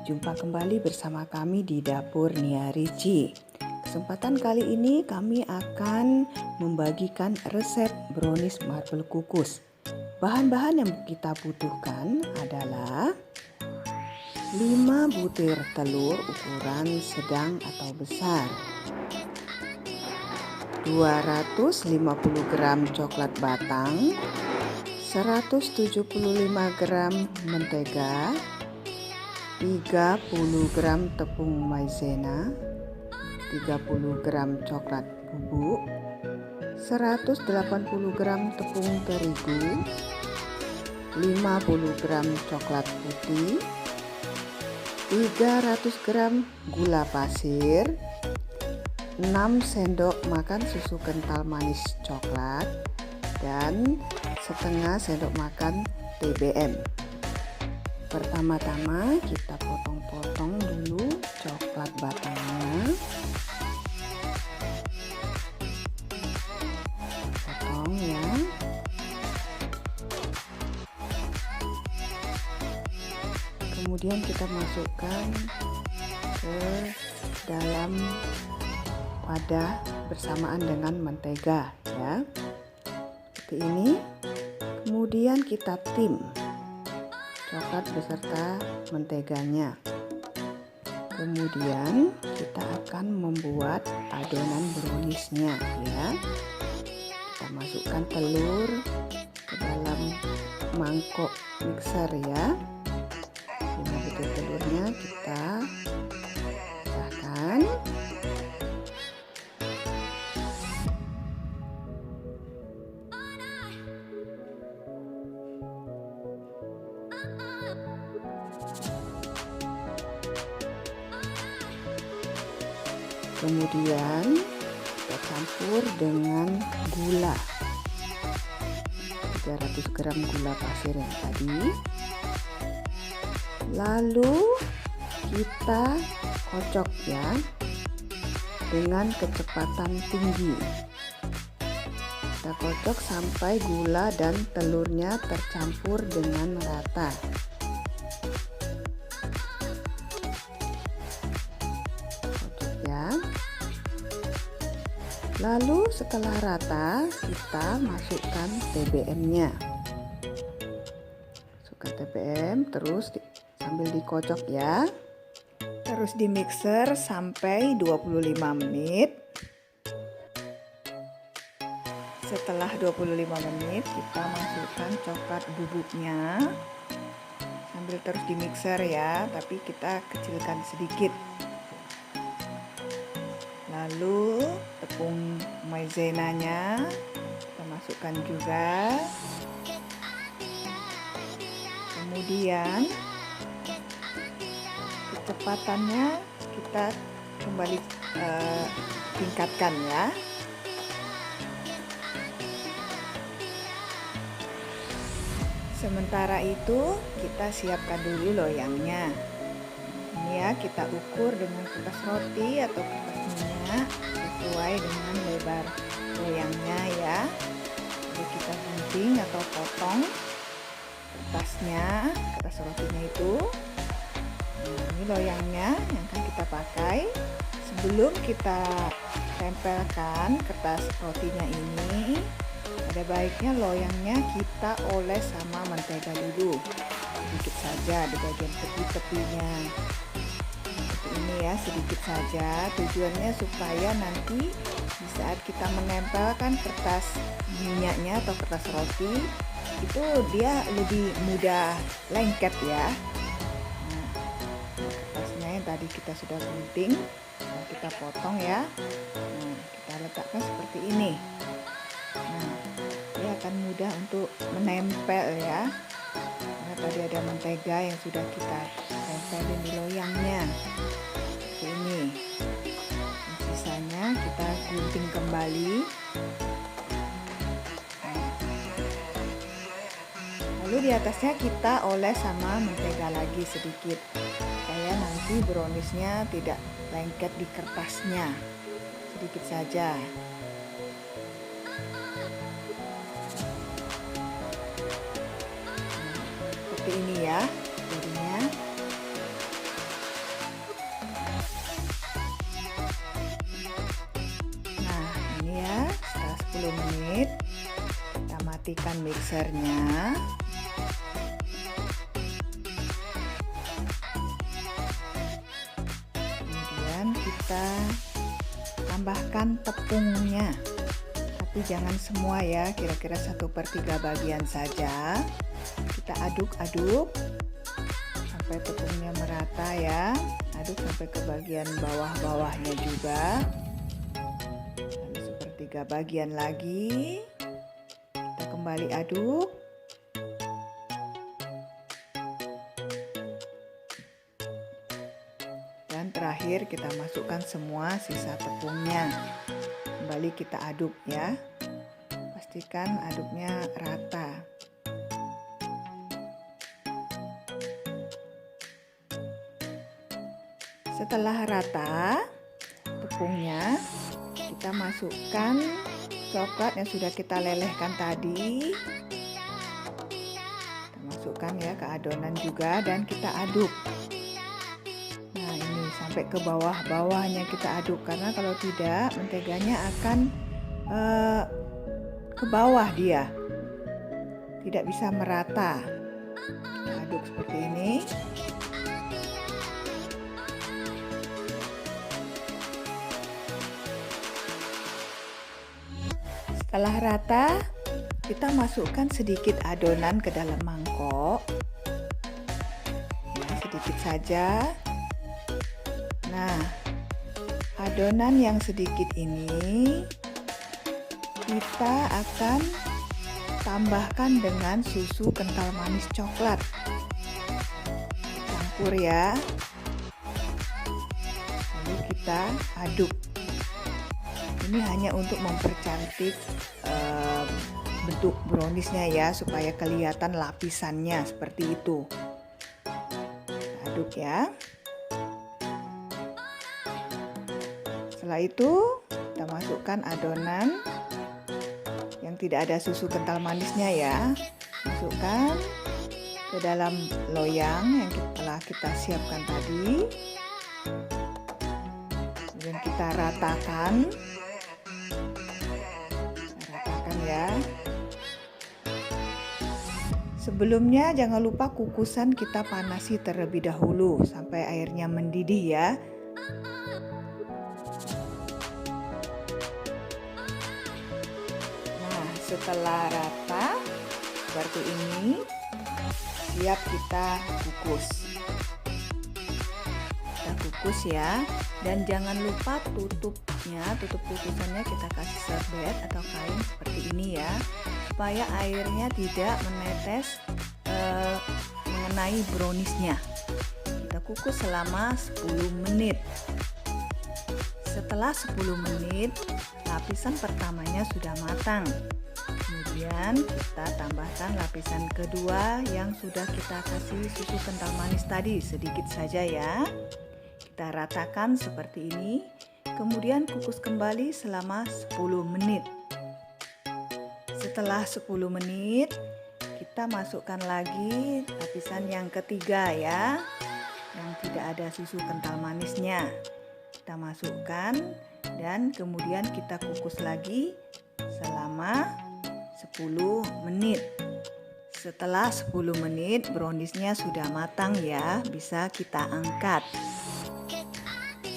Jumpa kembali bersama kami di Dapur Nia Ricci. Kesempatan kali ini kami akan membagikan resep brownies marble kukus. Bahan-bahan yang kita butuhkan adalah 5 butir telur ukuran sedang atau besar, 250 gram coklat batang, 175 gram mentega, 30 gram tepung maizena, 30 gram coklat bubuk, 180 gram tepung terigu, 50 gram coklat putih, 300 gram gula pasir, 6 sendok makan susu kental manis coklat, dan setengah sendok makan TBM. Pertama-tama kita potong-potong dulu coklat batangnya. Potong ya. Kemudian kita masukkan ke dalam wadah bersamaan dengan mentega ya. Seperti ini. Kemudian kita tim coklat beserta menteganya. Kemudian kita akan membuat adonan browniesnya ya. Kita masukkan telur ke dalam mangkok mixer ya. 5 butir telurnya kita pecahkan. Kemudian kita campur dengan gula, 300 gram gula pasir yang tadi. Lalu kita kocok ya dengan kecepatan tinggi. Kita kocok sampai gula dan telurnya tercampur dengan rata. Lalu setelah rata kita masukkan TBM-nya. Masukkan TBM terus sambil dikocok ya. Terus di mixer sampai 25 menit. Setelah 25 menit kita masukkan coklat bubuknya. Sambil terus di mixer ya, tapi kita kecilkan sedikit. Lalu tepung maizenanya kita masukkan juga. Kemudian kecepatannya kita kembali tingkatkan ya. Sementara itu kita siapkan dulu loyangnya. Ini ya, kita ukur dengan kertas roti atau kertas minyak sesuai dengan lebar loyangnya ya. Jadi kita gunting atau potong kertasnya, kertas rotinya itu. Nah, ini loyangnya yang akan kita pakai. Sebelum kita tempelkan kertas rotinya ini, ada baiknya loyangnya kita oles sama mentega dulu, sedikit saja di bagian tepi-tepinya. Ini ya, sedikit saja, tujuannya supaya nanti di saat kita menempelkan kertas minyaknya atau kertas roti itu dia lebih mudah lengket ya. Nah, kertasnya yang tadi kita sudah gunting, kita potong ya. Nah, kita letakkan seperti ini. Nah, dia akan mudah untuk menempel ya, karena tadi ada mentega yang sudah kita tempelin di loyangnya. Seperti ini. Sisanya kita gunting kembali. Lalu di atasnya kita oles sama mentega lagi sedikit, supaya nanti browniesnya tidak lengket di kertasnya. Sedikit saja. Seperti ini ya jadinya. matikan mixernya. Kemudian kita tambahkan tepungnya, tapi jangan semua ya, kira-kira 1/3 bagian saja. Kita aduk-aduk sampai tepungnya merata ya, aduk sampai ke bagian bawah-bawahnya juga. Lalu 1/3 bagian lagi, kita kembali aduk. Dan terakhir kita masukkan semua sisa tepungnya. Kembali kita aduk ya. Pastikan aduknya rata. Setelah rata tepungnya, kita masukkan coklat yang sudah kita lelehkan tadi. Kita masukkan ya ke adonan juga dan kita aduk. Sampai ke bawah-bawahnya kita aduk, karena kalau tidak menteganya akan ke bawah, dia tidak bisa merata. Kita aduk seperti ini. Setelah rata, kita masukkan sedikit adonan ke dalam mangkok ya, sedikit saja. Nah, adonan yang sedikit ini kita akan tambahkan dengan susu kental manis coklat. Campur ya. Lalu kita aduk. Ini hanya untuk mempercantik bentuk browniesnya ya, supaya kelihatan lapisannya seperti itu. Kita aduk ya. Setelah itu kita masukkan adonan yang tidak ada susu kental manisnya ya. Masukkan ke dalam loyang yang telah kita siapkan tadi. Kemudian kita ratakan. Ya. Sebelumnya jangan lupa kukusan kita panasi terlebih dahulu sampai airnya mendidih ya. Setelah rata seperti ini, siap kita kukus. Kita kukus ya, dan jangan lupa tutupnya, tutup kukusannya kita kasih serbet atau kain seperti ini ya, supaya airnya tidak menetes mengenai browniesnya. Kita kukus selama 10 menit. Setelah 10 menit, lapisan pertamanya sudah matang. Kemudian kita tambahkan lapisan kedua yang sudah kita kasih susu kental manis tadi, sedikit saja ya. Kita ratakan seperti ini. Kemudian kukus kembali selama 10 menit. Setelah 10 menit, kita masukkan lagi lapisan yang ketiga ya, yang tidak ada susu kental manisnya. Kita masukkan dan kemudian kita kukus lagi selama 10 menit. Setelah 10 menit browniesnya sudah matang ya, bisa kita angkat.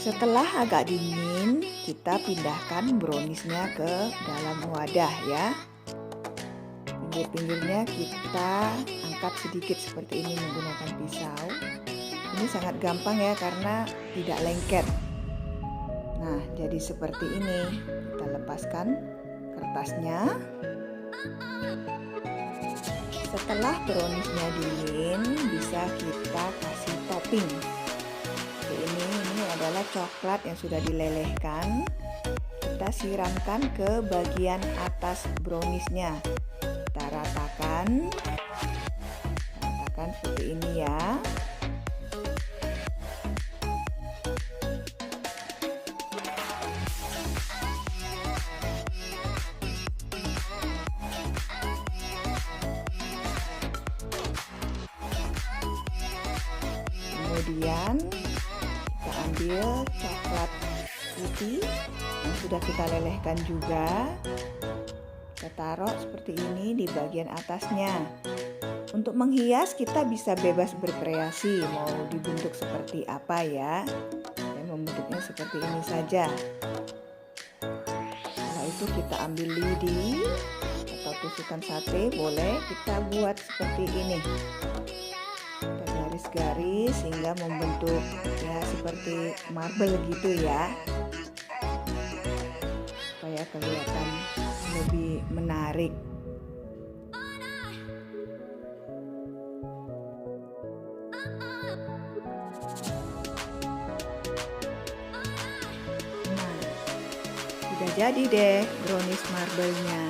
Setelah agak dingin, kita pindahkan browniesnya ke dalam wadah ya. Pinggir-pinggirnya kita angkat sedikit seperti ini menggunakan pisau. Ini sangat gampang ya karena tidak lengket. Nah, jadi seperti ini. Kita lepaskan kertasnya. Setelah browniesnya dingin, bisa kita kasih topping. Ini adalah coklat yang sudah dilelehkan. Kita siramkan ke bagian atas browniesnya. Kita ratakan seperti ini ya. Kemudian kita ambil coklat putih yang sudah kita lelehkan juga. Kita taruh seperti ini di bagian atasnya. Untuk menghias kita bisa bebas berkreasi, mau dibentuk seperti apa ya. Saya membentuknya seperti ini saja. Setelah itu kita ambil lidi atau tusukan sate, boleh kita buat seperti ini. Kita garis-garis hingga membentuk ya seperti marble gitu ya, supaya kelihatan lebih menarik. Nah, sudah jadi deh brownies marble-nya.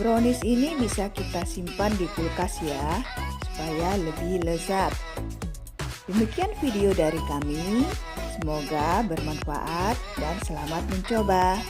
Brownies ini bisa kita simpan di kulkas ya, supaya lebih lezat. Demikian video dari kami. Semoga bermanfaat dan selamat mencoba.